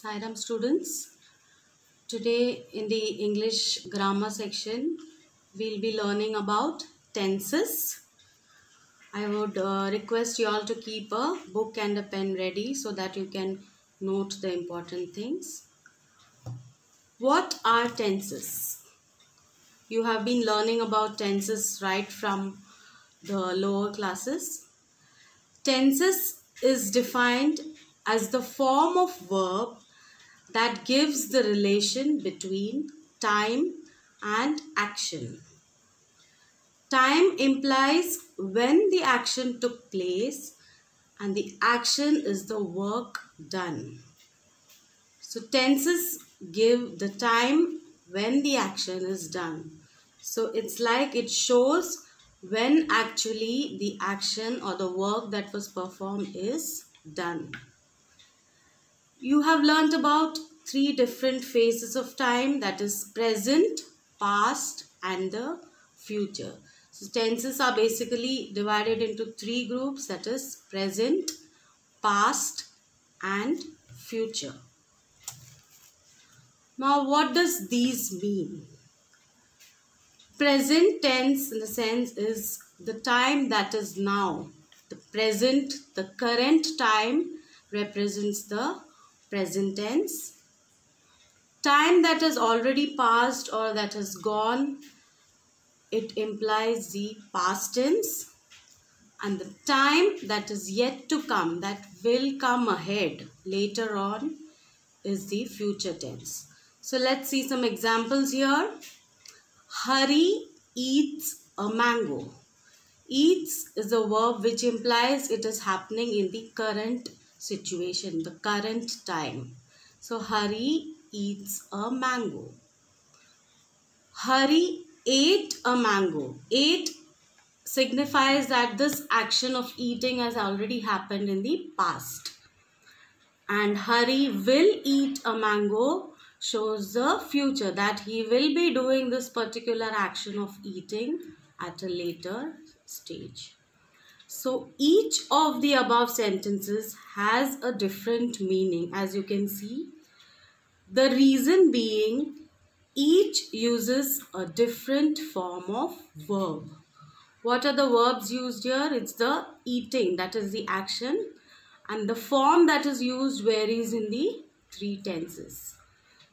Sairam students, today in the English grammar section, we'll be learning about tenses. I would request you all to keep a book and a pen ready so that you can note the important things. What are tenses? You have been learning about tenses right from the lower classes. Tenses is defined as the form of verb that gives the relation between time and action. Time implies when the action took place and the action is the work done. So tenses give the time when the action is done. So it's like it shows when actually the action or the work that was performed is done. You have learnt about 3 different phases of time, that is present, past and the future. So tenses are basically divided into 3 groups, that is present, past and future. Now what does these mean? Present tense in the sense is the time that is now. The present, the current time represents the present tense. Time that has already passed or that has gone, it implies the past tense. And the time that is yet to come, that will come ahead later on, is the future tense. So let's see some examples here. Hari eats a mango. Eats is a verb which implies it is happening in the current situation, the current time. So Hari eats a mango. Hari ate a mango. Ate signifies that this action of eating has already happened in the past. And Hari will eat a mango shows the future, that he will be doing this particular action of eating at a later stage. So each of the above sentences has a different meaning, as you can see. The reason being, each uses a different form of verb. What are the verbs used here? It's the eating, that is the action, and the form that is used varies in the 3 tenses.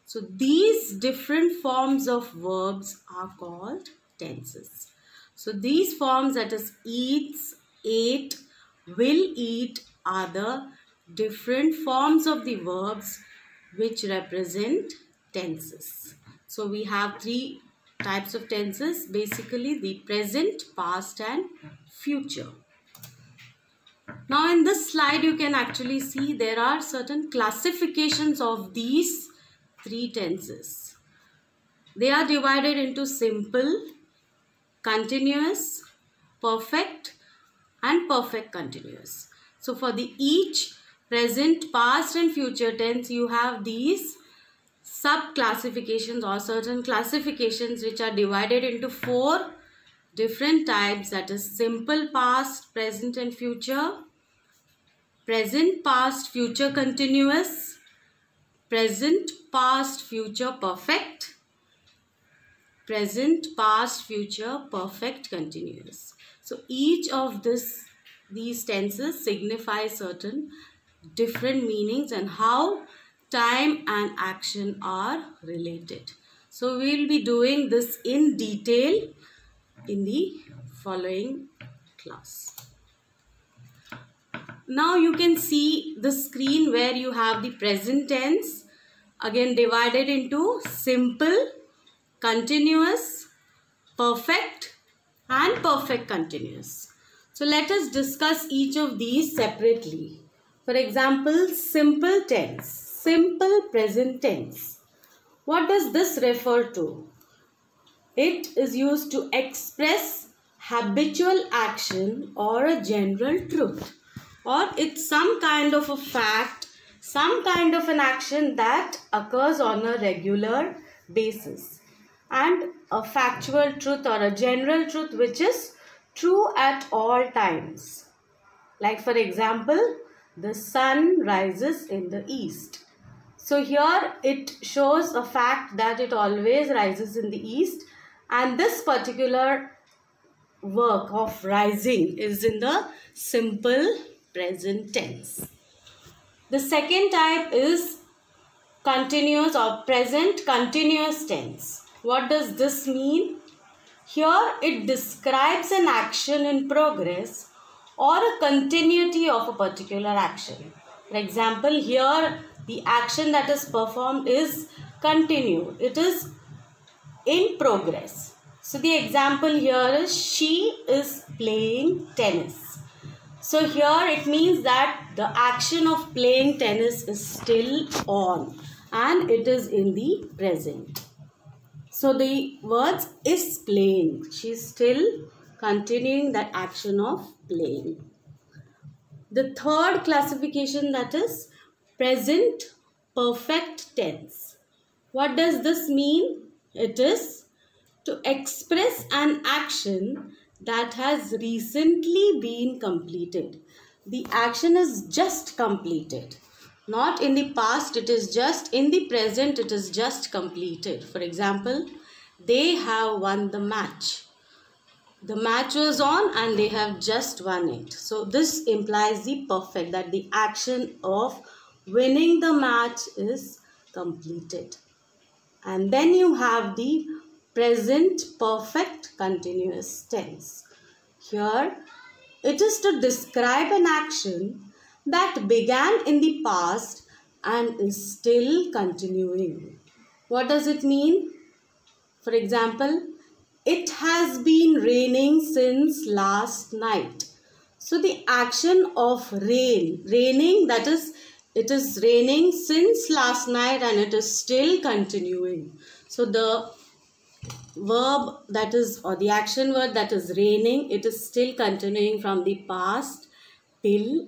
So these different forms of verbs are called tenses. So these forms, that is eats, ate, will eat, are the different forms of the verbs which represent tenses. So we have 3 types of tenses, basically the present, past and future. Now in this slide you can actually see there are certain classifications of these 3 tenses. They are divided into simple, continuous, perfect and perfect continuous. So for the each present, past and future tense, you have these sub-classifications or certain classifications which are divided into 4 different types, that is simple past, present and future, present past, future continuous, present past, future perfect, present past, future perfect continuous. So each of these tenses signify certain different meanings and how time and action are related. So we will be doing this in detail in the following class. Now you can see the screen where you have the present tense, again divided into simple, continuous, perfect and perfect continuous. So let us discuss each of these separately. For example, simple tense, simple present tense. What does this refer to? It is used to express habitual action or a general truth, or it's some kind of a fact, some kind of an action that occurs on a regular basis, and a factual truth or a general truth which is true at all times. Like for example, the sun rises in the east. So here it shows a fact that it always rises in the east, and this particular work of rising is in the simple present tense. The second type is continuous or present continuous tense. What does this mean? Here it describes an action in progress or a continuity of a particular action. For example, here the action that is performed is continued. It is in progress. So the example here is she is playing tennis. So here it means that the action of playing tennis is still on and it is in the present. So the words is playing. She is still continuing that action of playing. The third classification, that is present perfect tense. What does this mean? It is to express an action that has recently been completed. The action is just completed. Not in the past, it is just in the present, it is just completed. For example, they have won the match. The match was on and they have just won it. So this implies the perfect, that the action of winning the match is completed. And then you have the present perfect continuous tense. Here it is to describe an action that began in the past and is still continuing. What does it mean? For example, it has been raining since last night. So the action of raining, that is, it is raining since last night and it is still continuing. So the verb that is, or the action word that is raining, it is still continuing from the past till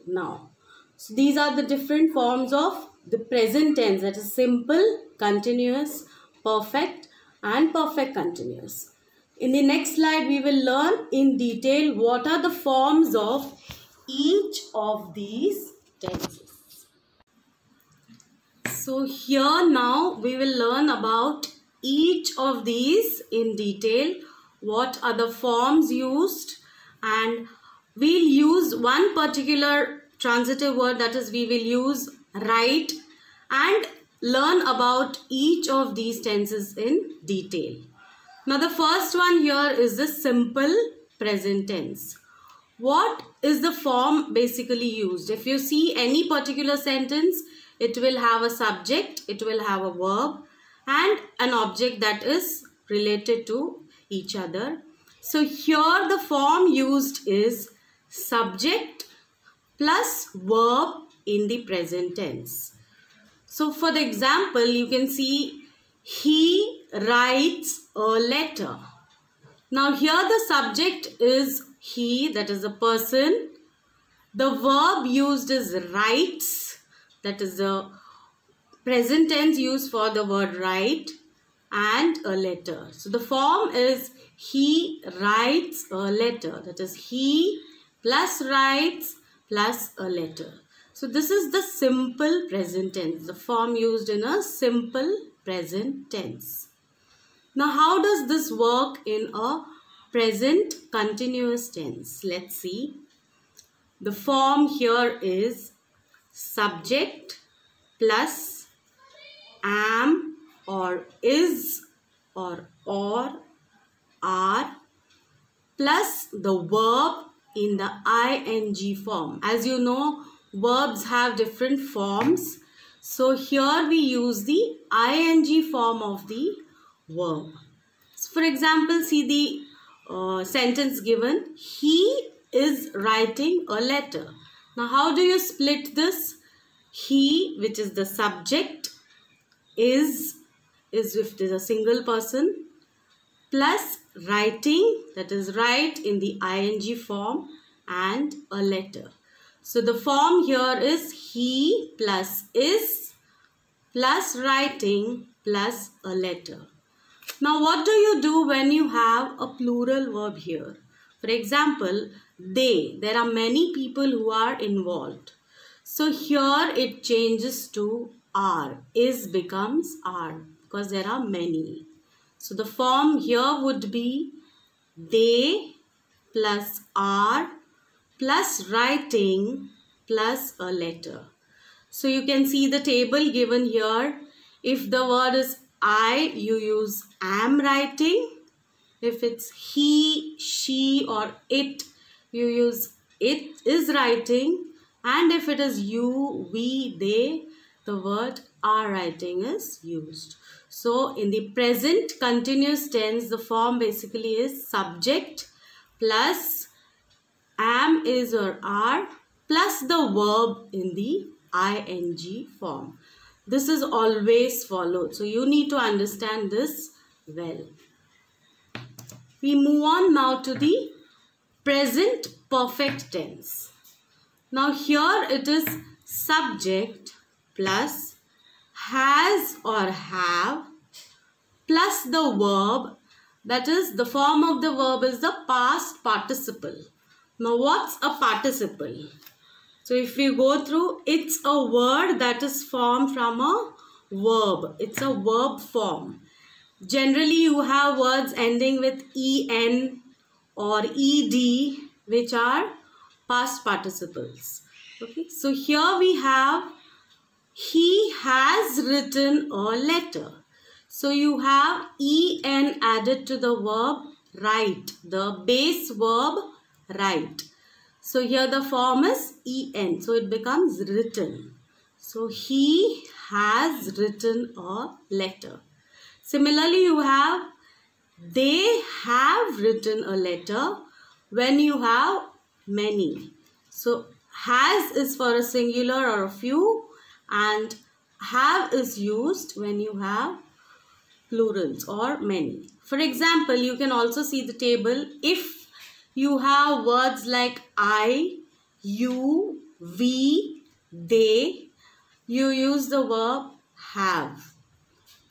now. So these are the different forms of the present tense, that is simple, continuous, perfect and perfect continuous. In the next slide, we will learn in detail what are the forms of each of these tenses. So here now we will learn about each of these in detail. What are the forms used, and we'll use one particular transitive word, that is we will use write, and learn about each of these tenses in detail. Now the first one here is the simple present tense. What is the form basically used? If you see any particular sentence, it will have a subject, it will have a verb and an object that is related to each other. So here the form used is subject plus verb in the present tense. So for the example, you can see he writes a letter. Now here the subject is he, that is a person. The verb used is writes, that is the present tense used for the word write, and a letter. So the form is he writes a letter, that is he plus writes plus a letter. So this is the simple present tense, the form used in a simple present tense. Now how does this work in a present continuous tense? Let's see. The form here is subject plus am or is or are plus the verb in the ing form. As you know, verbs have different forms. So here we use the ing form of the verb. So for example, see the sentence given. He is writing a letter. Now how do you split this? He, which is the subject, is if it is a single person, plus writing, that is write in the ing form, and a letter. So the form here is he plus is plus writing plus a letter. Now what do you do when you have a plural verb here? For example, they, there are many people who are involved. So here it changes to are. Is becomes are because there are many. So the form here would be they plus are plus writing plus a letter. So you can see the table given here. If the word is I, you use am writing. If it's he, she or it, you use it is writing. And if it is you, we, they, the word are writing is used. So in the present continuous tense, the form basically is subject plus am, is or are plus the verb in the ing form. This is always followed. So you need to understand this well. We move on now to the present perfect tense. Now here it is subject plus has or have plus the verb, that is the form of the verb is the past participle. Now what's a participle? So if we go through, it's a word that is formed from a verb. It's a verb form. Generally you have words ending with en or ed, which are past participles. Okay, so here we have he has written a letter. So you have en added to the verb write, the base verb write. So here the form is en, so it becomes written. So he has written a letter. Similarly, you have they have written a letter when you have many. So has is for a singular or a few, and have is used when you have plurals or many. For example, you can also see the table. If you have words like I, you, we, they, you use the verb have.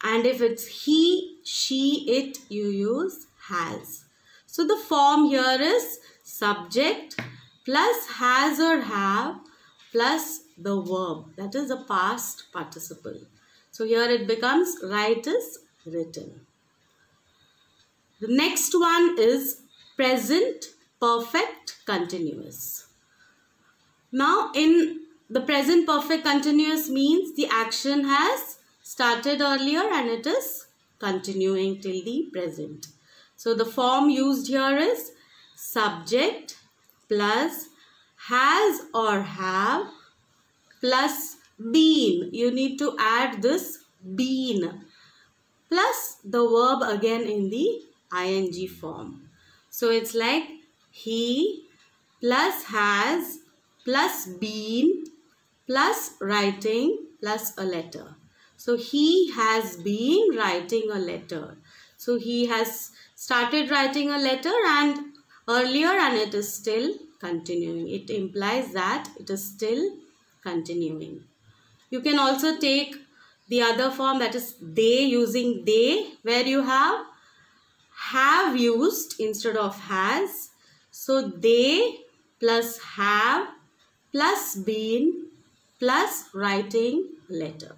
And if it's he, she, it, you use has. So the form here is subject plus has or have plus the verb, that is a past participle. So here it becomes write is written. The next one is present perfect continuous. Now in the present perfect continuous means the action has started earlier and it is continuing till the present. So the form used here is subject plus has or have plus been. You need to add this been plus the verb again in the ing form. So it's like he plus has plus been plus writing plus a letter. So he has been writing a letter. So he has started writing a letter and earlier and it is still continuing. It implies that it is still continuing. You can also take the other form, that is they, using they, where you have used instead of has. So they plus have plus been plus writing a letter.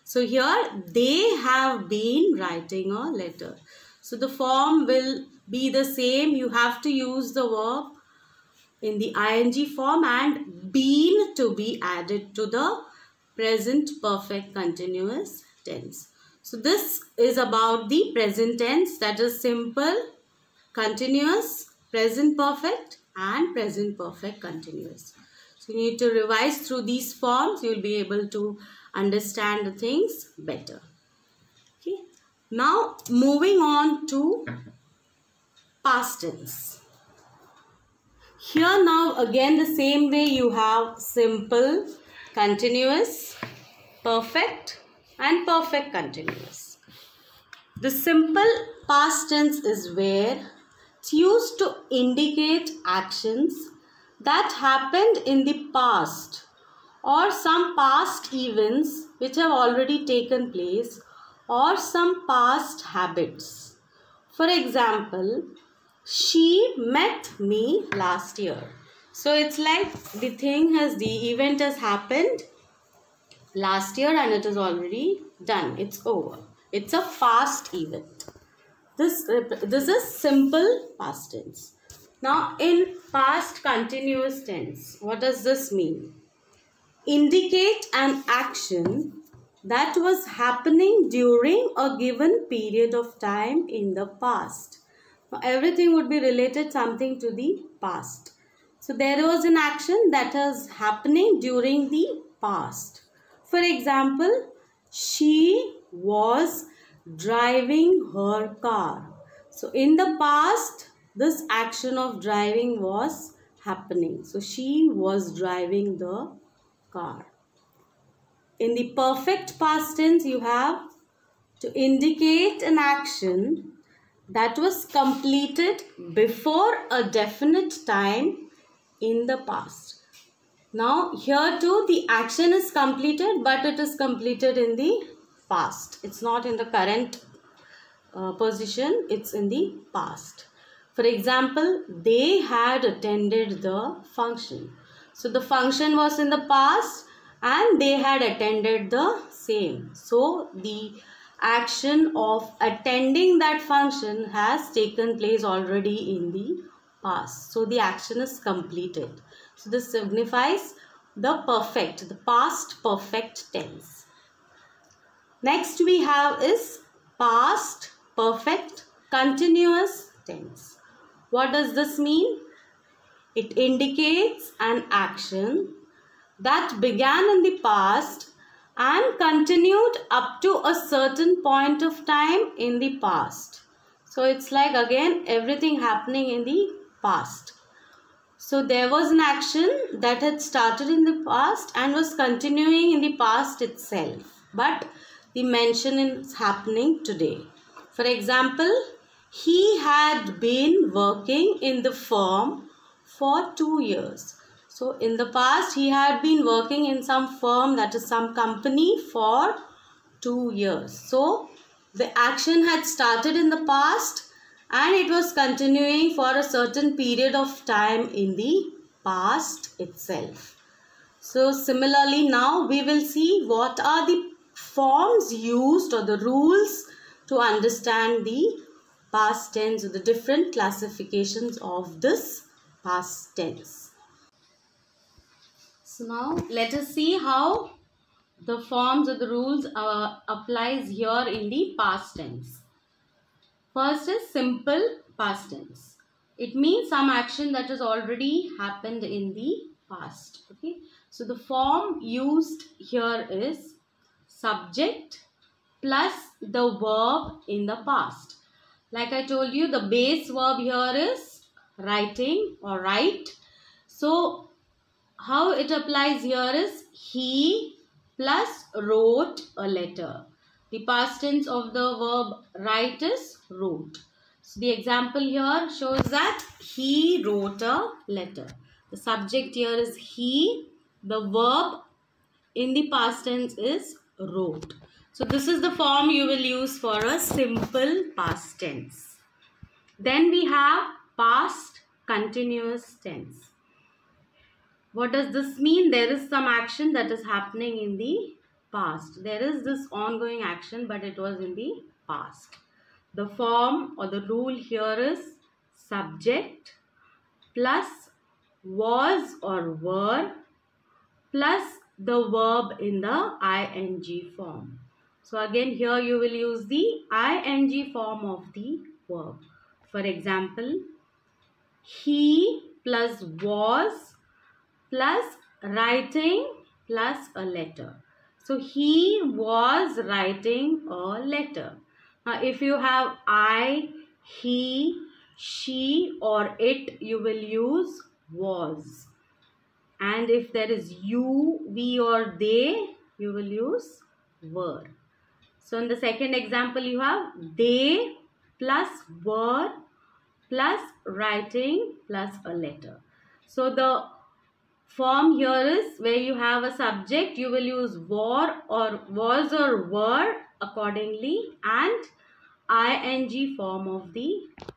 So here they have been writing a letter. So the form will be the same. You have to use the verb in the ing form and been to be added to the present perfect continuous tense. So this is about the present tense, that is simple, continuous, present perfect and present perfect continuous. So you need to revise through these forms. You will be able to understand the things better. Okay. Now moving on to past tense. Here now again the same way you have simple, continuous, perfect and perfect continuous. The simple past tense is where it's used to indicate actions that happened in the past or some past events which have already taken place or some past habits. For example, she met me last year. So it's like the event has happened last year and it is already done. It's over. It's a past event. This is simple past tense. Now in past continuous tense, what does this mean? Indicate an action that was happening during a given period of time in the past. Now everything would be related something to the past. So there was an action that is happening during the past. For example, she was driving her car. So in the past, this action of driving was happening. So she was driving the car. In the perfect past tense, you have to indicate an action that was completed before a definite time in the past. Now here too the action is completed, but it is completed in the past. It's not in the current position, it's in the past. For example, they had attended the function. So the function was in the past and they had attended the same. So the action of attending that function has taken place already in the past. So the action is completed. So this signifies the past perfect tense. Next we have is past perfect continuous tense. What does this mean? It indicates an action that began in the past and continued up to a certain point of time in the past. So it's like again everything happening in the past. So there was an action that had started in the past and was continuing in the past itself. But the mention is happening today. For example, he had been working in the firm for 2 years. So in the past, he had been working in some firm, that is some company, for 2 years. So the action had started in the past and it was continuing for a certain period of time in the past itself. So similarly, now we will see what are the forms used or the rules to understand the past tense or the different classifications of this past tense. So now let us see how the forms or the rules applies here in the past tense. First is simple past tense. It means some action that has already happened in the past. Okay. So the form used here is subject plus the verb in the past. Like I told you, the base verb here is writing or write. So how it applies here is he plus wrote a letter. The past tense of the verb write is wrote. So the example here shows that he wrote a letter. The subject here is he. The verb in the past tense is wrote. So this is the form you will use for a simple past tense. Then we have past continuous tense. What does this mean? There is some action that is happening in the past. There is this ongoing action, but it was in the past. The form or the rule here is subject plus was or were plus the verb in the ing form. So again here you will use the ing form of the verb. For example, he plus was plus writing plus a letter. So he was writing a letter. Now if you have I, he, she or it, you will use was. And if there is you, we or they, you will use were. So in the second example you have they plus were plus writing plus a letter. So the form here is where you have a subject, you will use were or was or were accordingly, and ing form of the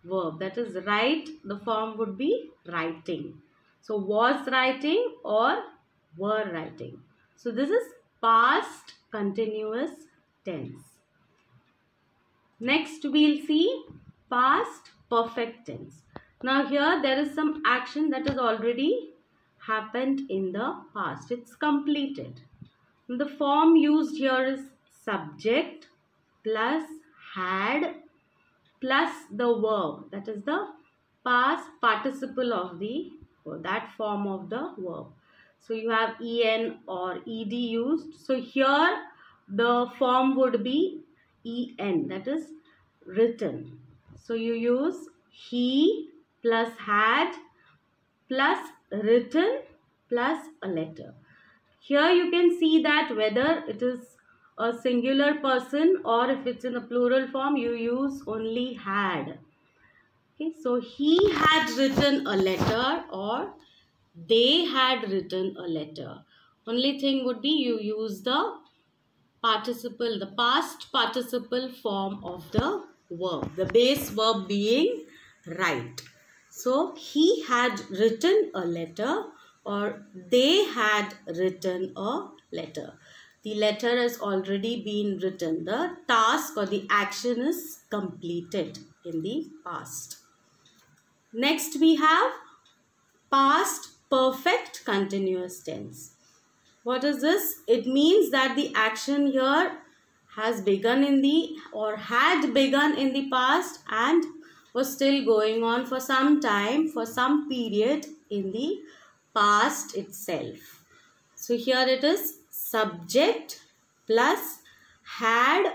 verb, that is write, the form would be writing. So was writing or were writing. So this is past continuous tense. Next we'll see past perfect tense. Now here there is some action that has already happened in the past. It's completed. The form used here is subject plus had plus the verb. That is the past participle of that form of the verb. So you have en or ed used. So here the form would be en, that is written. So you use he plus had plus written plus a letter. Here you can see that whether it is a singular person or if it's in a plural form, you use only had. Okay, so he had written a letter or they had written a letter. Only thing would be you use the participle, the past participle form of the verb, the base verb being write. So he had written a letter or they had written a letter. The letter has already been written. The task or the action is completed in the past. Next we have past perfect continuous tense. What is this? It means that the action here has begun in the or had begun in the past and was still going on for some time, for some period in the past itself. So here it is subject plus had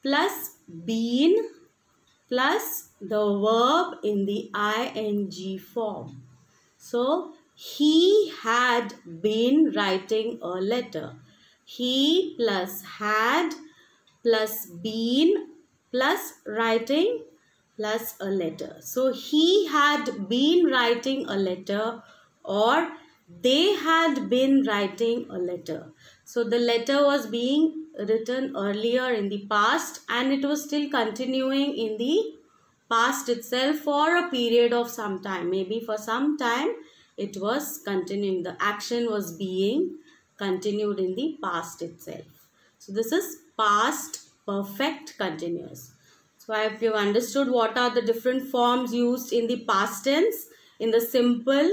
plus been plus the verb in the ing form. So he had been writing a letter. He plus had plus been plus writing plus a letter. So he had been writing a letter or they had been writing a letter. So the letter was being written earlier in the past and it was still continuing in the past itself for a period of some time. Maybe for some time it was continuing. The action was being continued in the past itself. So this is past perfect continuous. So I hope you have understood what are the different forms used in the past tense, in the simple,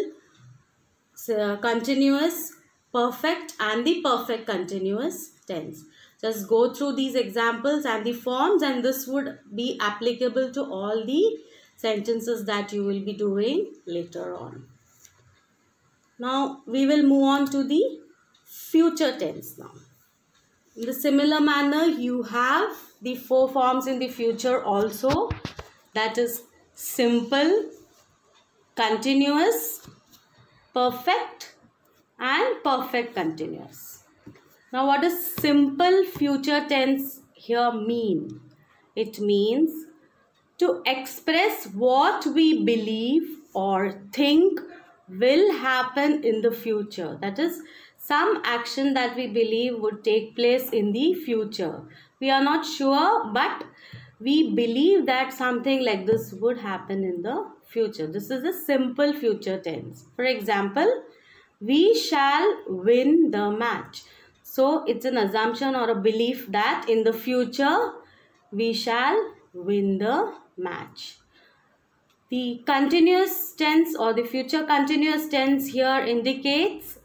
continuous, perfect and the perfect continuous tense. Just go through these examples and the forms, and this would be applicable to all the sentences that you will be doing later on. Now we will move on to the future tense now. In the similar manner, you have the 4 forms in the future also. That is simple, continuous, perfect and perfect continuous. Now what does simple future tense here mean? It means to express what we believe or think will happen in the future. That is some action that we believe would take place in the future. We are not sure, but we believe that something like this would happen in the future. This is a simple future tense. For example, we shall win the match. So it's an assumption or a belief that in the future we shall win the match. The continuous tense or the future continuous tense here indicates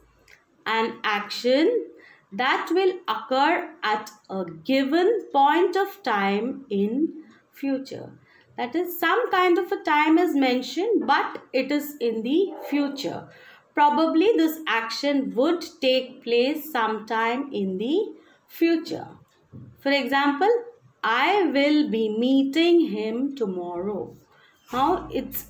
an action that will occur at a given point of time in future. That is, some kind of a time is mentioned, but it is in the future. Probably this action would take place sometime in the future. For example, I will be meeting him tomorrow. Now it's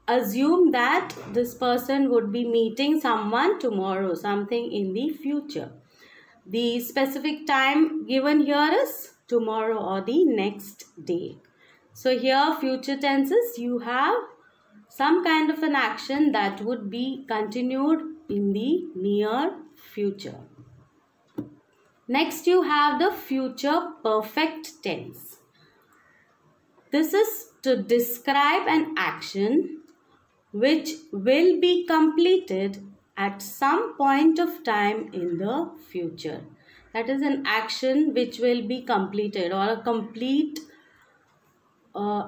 assumed that this person would be meeting someone tomorrow, something in the future. The specific time given here is tomorrow or the next day. So here future tenses, you have some kind of an action that would be continued in the near future. Next you have the future perfect tense. This is to describe an action which will be completed at some point of time in the future. That is an action which will be completed, or a complete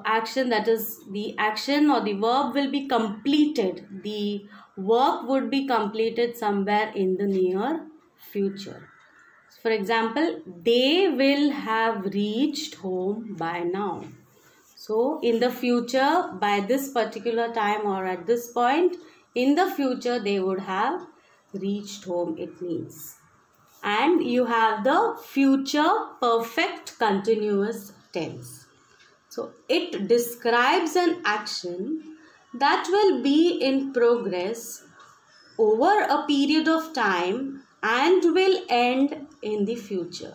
action, that is the action or the verb will be completed. The work would be completed somewhere in the near future. For example, they will have reached home by now. So in the future, by this particular time or at this point, in the future they would have reached home, it means. And you have the future perfect continuous tense. So it describes an action that will be in progress over a period of time and will end in the future.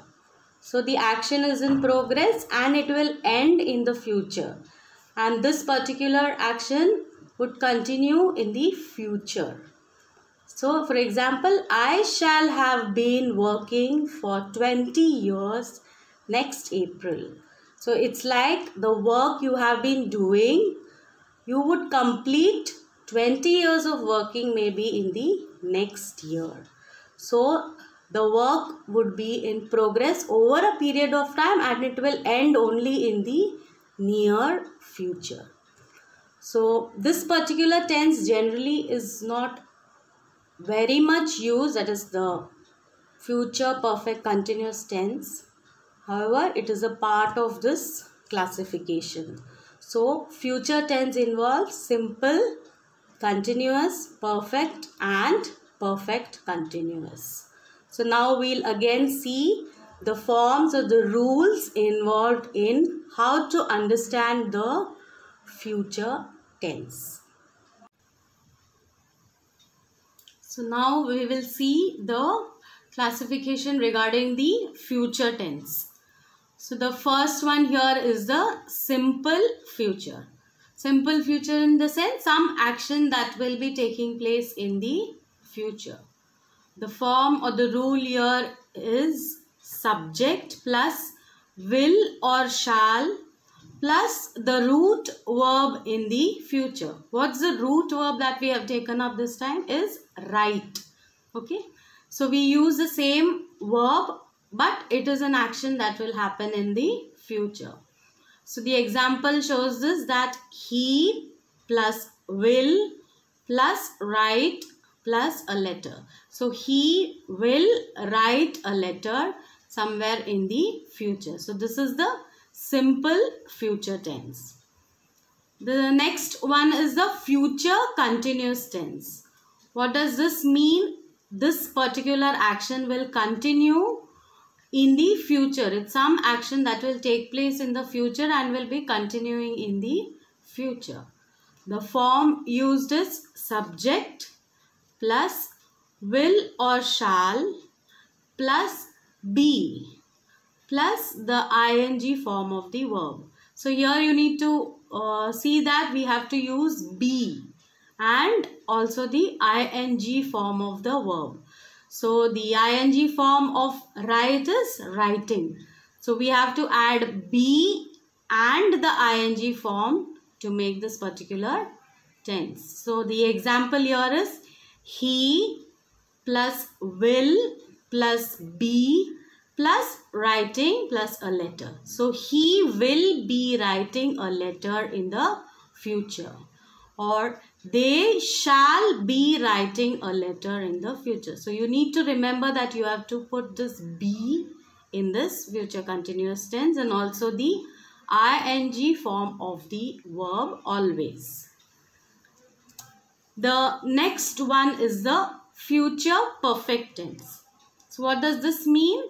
So the action is in progress and it will end in the future. And this particular action would continue in the future. So for example, I shall have been working for 20 years next April. So it's like the work you have been doing, you would complete 20 years of working maybe in the next year. So the work would be in progress over a period of time and it will end only in the near future. So this particular tense generally is not very much used, that is the future perfect continuous tense. However, it is a part of this classification. So future tense involves simple, continuous, perfect and perfect continuous. So now we'll again see the forms or the rules involved in how to understand the future tense. So now we will see the classification regarding the future tense. So the first one here is the simple future. Simple future in the sense some action that will be taking place in the future. The form or the rule here is subject plus will or shall plus the root verb in the future. What's the root verb that we have taken up this time is write. Okay. So we use the same verb, but it is an action that will happen in the future. So the example shows this, that he plus will plus write plus a letter. So he will write a letter somewhere in the future. So this is the simple future tense. The next one is the future continuous tense. What does this mean? This particular action will continue in the future. It's some action that will take place in the future and will be continuing in the future. The form used is subject plus will or shall plus be plus the ing form of the verb. So here you need to see that we have to use be and also the ing form of the verb. So the ing form of write is writing. So we have to add be and the ing form to make this particular tense. So the example here is he plus will plus be plus writing plus a letter. So he will be writing a letter in the future, or they shall be writing a letter in the future. So you need to remember that you have to put this be in this future continuous tense and also the ing form of the verb always. The next one is the future perfect tense. So what does this mean?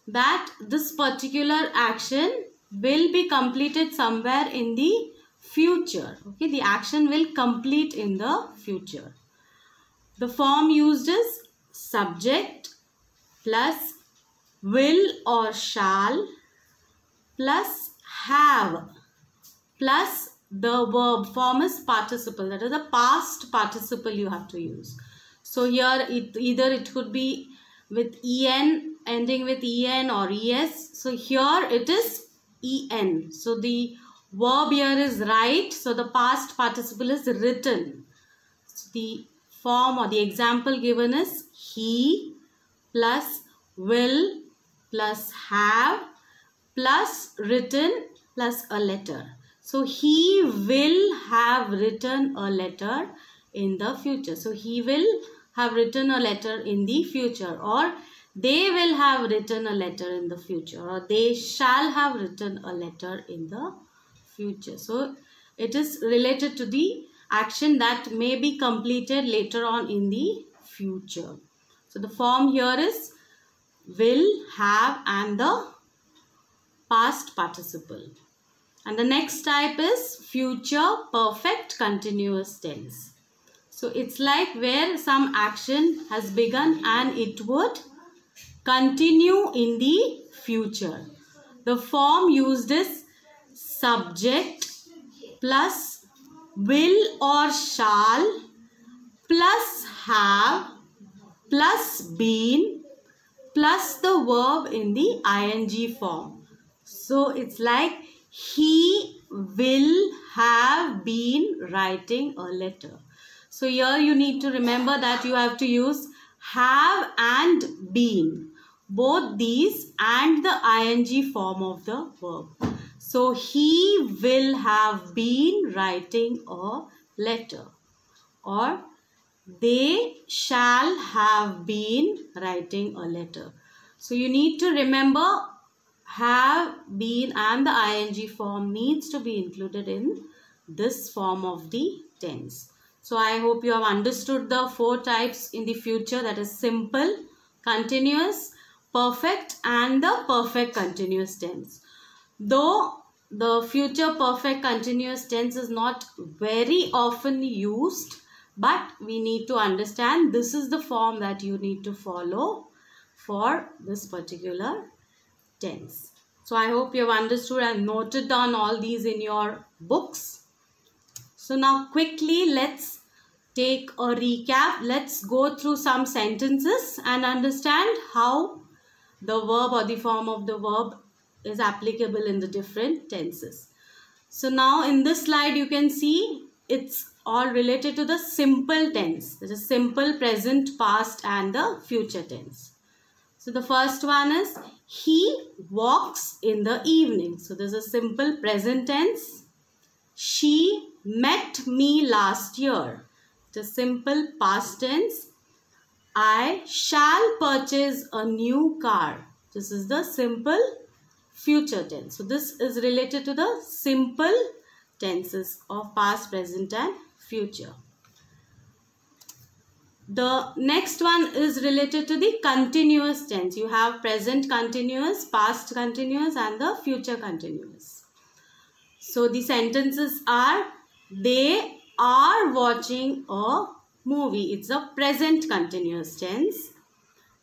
That this particular action will be completed somewhere in the future. Okay, the action will complete in the future. The form used is subject plus will or shall plus have plus the verb form is participle, that is a past participle you have to use. So here either it could be with en, ending with en or es. So here it is en. So the verb here is write. So the past participle is written. the form or the example given is he plus will plus have plus written plus a letter. So he will have written a letter in the future. So he will have written a letter in the future, or they will have written a letter in the future, or they shall have written a letter in the future. So it is related to the action that may be completed later on in the future. So the form here is will, have, and the past participle. And the next type is future perfect continuous tense. So it's like where some action has begun and it would continue in the future. The form used is subject plus will or shall plus have plus been plus the verb in the ing form. So it's like he will have been writing a letter. So here you need to remember that you have to use have and been, both these and the ing form of the verb. So he will have been writing a letter, or they shall have been writing a letter. So you need to remember have, been, and the ing form needs to be included in this form of the tense. So I hope you have understood the 4 types in the future, that is simple, continuous, perfect, and the perfect continuous tense. Though the future perfect continuous tense is not very often used, but we need to understand this is the form that you need to follow for this particular tense. So I hope you have understood and noted down all these in your books. So now quickly let's take a recap. Let's go through some sentences and understand how the verb or the form of the verb is applicable in the different tenses. So now in this slide you can see it's all related to the simple tense. That is simple, present, past, and the future tense. So the first one is he walks in the evening. So this is simple present tense. She met me last year. It is simple past tense. I shall purchase a new car. This is the simple future tense. So this is related to the simple tenses of past, present, and future. The next one is related to the continuous tense. You have present continuous, past continuous, and the future continuous. So the sentences are they are watching a movie. It's a present continuous tense.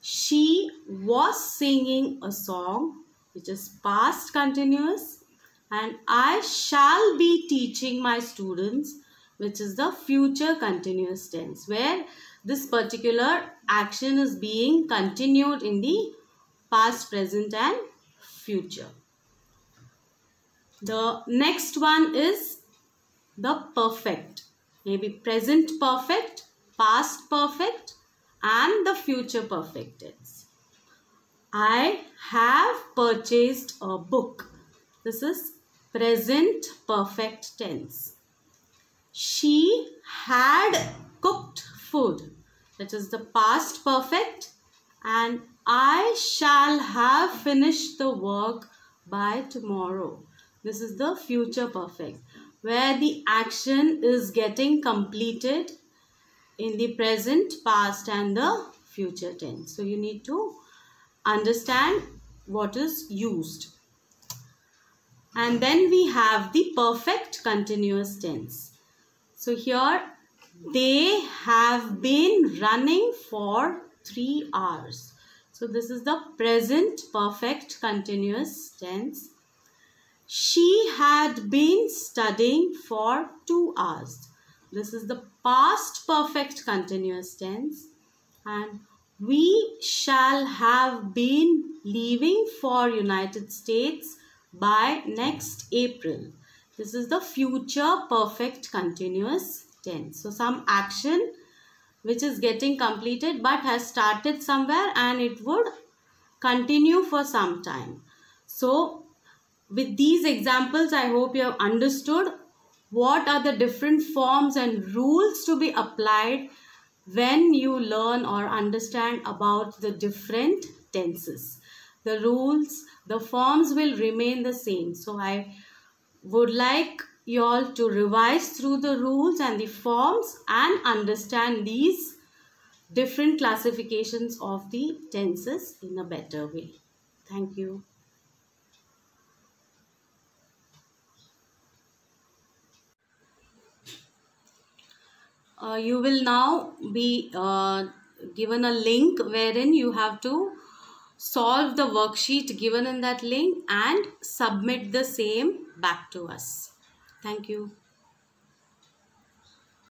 She was singing a song, which is past continuous. And I shall be teaching my students, which is the future continuous tense, where this particular action is being continued in the past, present, and future. The next one is the perfect. Maybe present perfect, past perfect, and the future perfect tense. I have purchased a book. This is present perfect tense. She had cooked food. That is the past perfect. And I shall have finished the work by tomorrow. This is the future perfect, where the action is getting completed in the present, past, and the future tense. So you need to understand what is used. And then we have the perfect continuous tense. So here they have been running for 3 hours. So this is the present perfect continuous tense. She had been studying for 2 hours. This is the past perfect continuous tense. And we shall have been leaving for United States by next April. This is the future perfect continuous tense. So some action which is getting completed but has started somewhere and it would continue for some time. So with these examples, I hope you have understood what are the different forms and rules to be applied when you learn or understand about the different tenses. The rules, the forms will remain the same. So I would like you all to revise through the rules and the forms and understand these different classifications of the tenses in a better way. Thank you. You will now be given a link wherein you have to solve the worksheet given in that link and submit the same back to us. Thank you.